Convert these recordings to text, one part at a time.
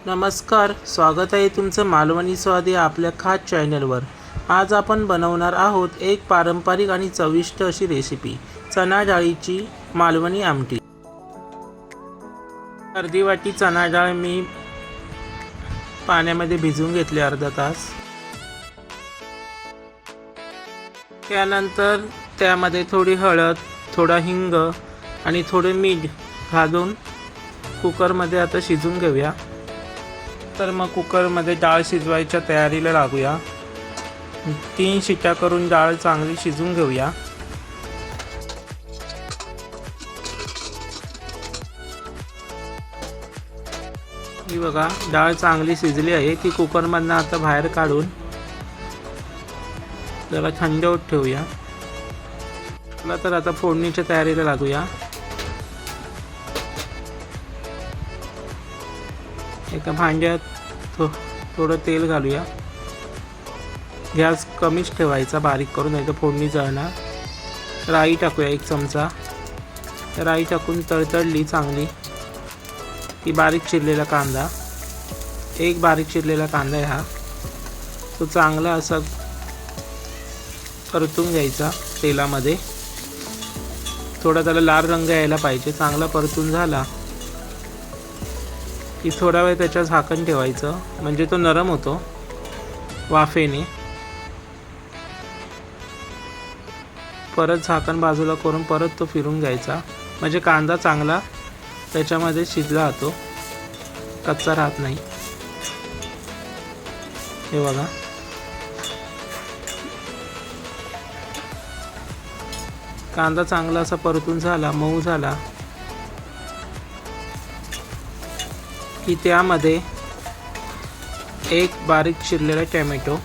नमस्कार, स्वागत आहे तुमचं मालवणी स्वाद या आपल्या खास चॅनलवर। आज आपण बनवणार आहोत एक पारंपरिक आणि चविष्ट अशी रेसिपी, चणा डाळीची मालवणी आमटी। अर्धी वाटी चणा डाळ मी पाण्यामध्ये भिजवून घेतली अर्धा तास। त्यानंतर त्यामध्ये थोडी हळद, थोडा हिंग आणि थोडे मीठ घालून कुकरमध्ये आता शिजवून घेऊया। तर मग कुकरमध्ये डाळ शिजवायच्या तयारीला लागूया। 3 शिट्या करून डाळ चांगली शिजवून घेऊया। ही बघा, डाळ चांगली शिजली आहे। ती कुकरमधनं आता बाहेर काढून जरा थंड होत ठेवूया। चला तर आता फोडणीच्या तयारीला लागूया। एका भांड्यात थोडं तेल घालूया। गॅस कमीच ठेवायचा, बारीक करून, नाही तर फोडणी जळणार। राई टाकूया 1 चमचा। राई टाकून तडतडली चांगली की बारीक चिरलेला कांदा, एक बारीक चिरलेला कांदा आहे हा, तो चांगला असा परतून घ्यायचा तेलामध्ये। थोडा त्याला लाल रंग यायला पाहिजे। चांगला परतून झाला की थोडा वेळ त्याच्यावर झाकण ठेवायचं, म्हणजे तो नरम होतो वाफेने। परत झाकण बाजूला करून परत तो फिरून घ्यायचा, म्हणजे कांदा चांगला त्याच्यामध्ये शिजला जातो, कच्चा राहत नाही। हे बघा, कांदा चांगला असा परतून झाला, मऊ झाला की त्यामध्ये एक बारीक चिरलेला टोमॅटो,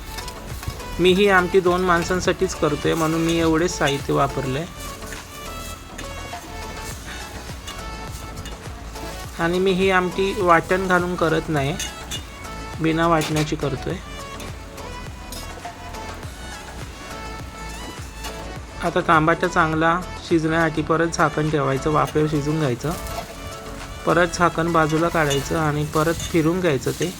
मी ही आमटी 2 माणसांसाठीच करतोय म्हणून मी एवढेच साहित्य वापरले। आणि मी ही आमटी वाटण घालून करत नाही, बिना वाटण्याची करतोय। आता टमाटा चांगला शिजण्यासाठी परत झाकण ठेवायचं, वाफेवर शिजून घ्यायचं। परत झाकण बाजूला काढायचं आणि परत फिरून घ्यायचं ते,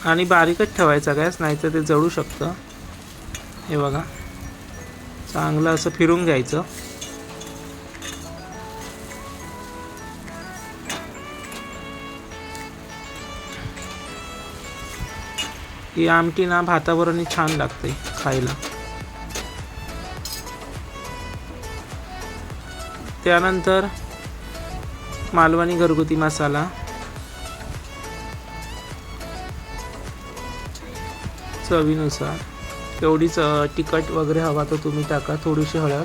आणि बारीकच ठेवायचा गॅस, नाहीतर ते जळू शकतं। हे बघा, चांगलं असं फिरून घ्यायचं। ही आमटी ना भाताबरोबर छान लागते खायला। त्यानंतर मालवणी घरगुती मसाला, चवीनुसार, तेवढीच तिखट वगैरे हवा तर तुम्ही टाका। थोडीशी हळद,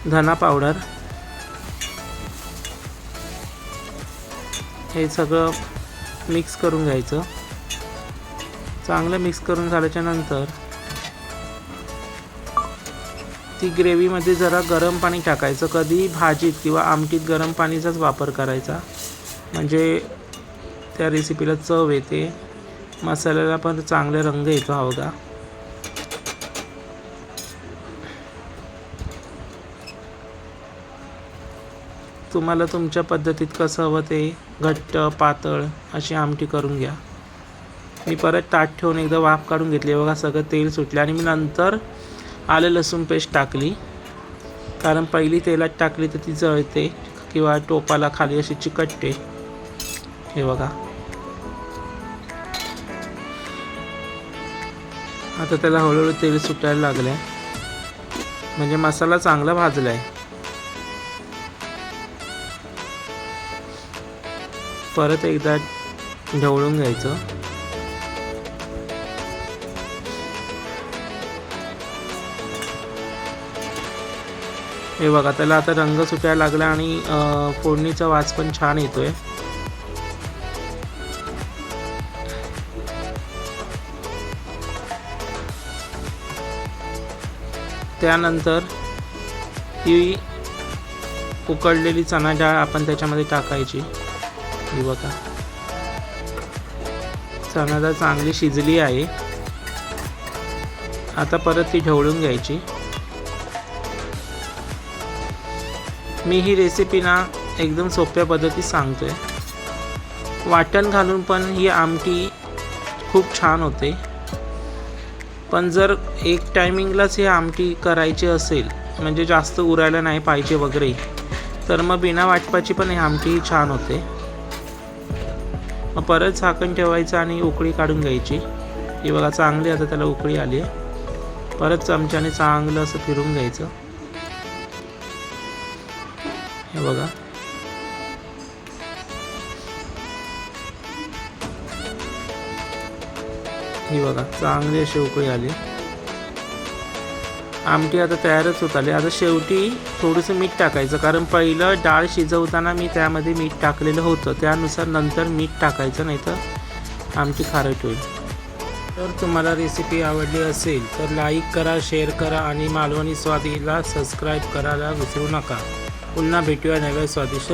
धना पावडर, हे सगळं मिक्स करून घ्यायचं। चांगलं मिक्स करून झाल्याच्या नंतर ती ग्रेव्हीमध्ये जरा गरम पाणी टाकायचं। कधी भाजीत किंवा आमटीत गरम पाणीचाच वापर करायचा, म्हणजे त्या रेसिपीला चव येते, मसाल्याला पण चांगले रंग येतो। हा बघा, तुम्हाला तुमच्या पद्धतीत कसं हवं ते घट्ट पातळ अशी आमटी करून घ्या। मी परत ताट ठेवून एकदा वाफ काढून घेतली। बघा, सगळं तेल सुटले आणि मी नंतर आलं लसूण पेस्ट टाकली, कारण पहिली तेलात टाकली तर ती जळते किंवा टोपाला खाली अशी चिकटते। हे बघा, आता त्याला हळूहळू तेल सुटायला लागलंय, म्हणजे मसाला चांगला भाजलाय। परत एकदा ढवळून घ्यायचं। हे बघा, त्याला आता रंग सुटायला लागला आणि फोडणीचा वास पण छान येतोय। त्यानंतर ही उकळलेली चणा डाळ आपण त्याच्यामध्ये टाकायची। ही बघा, चणा डाळ चांगली शिजली आहे। आता परत ती ढवळून घ्यायची। मी ही रेसिपी ना एकदम सोप्या पद्धतीत सांगतोय. वाटण घालून पण ही आमटी खूप छान होते. पण जर एक टायमिंगलाच ही आमटी करायची असेल, म्हणजे जास्त उरायला नाही पाहिजे वगैरे, तर मग बिना वाटपाची पण ही आमटी छान होते. मग परत झाकण ठेवायचं आणि उकळी काढून घ्यायची. ही बघा चांगली आता त्याला उकळी आली आहे. परत चमच्याने चांगलं असं फिरून घ्यायचं. हे बघा ही बघा चांगली अशी उकळी आली. आमटी आता तयारच होत आली. आता शेवटी थोडंसं मीठ टाकायचं, कारण पहिलं डाळ शिजवताना मी त्यामध्ये मीठ टाकलेलं होतं, त्यानुसार नंतर मीठ टाकायचं, नाही तर आमटी खारट होईल. तर तुम्हाला रेसिपी आवडली असेल तर लाईक करा, शेअर करा आणि मालवणी स्वादीला सबस्क्राईब करायला विसरू नका. पुन्हा भेटूया नव्या स्वादिष्ट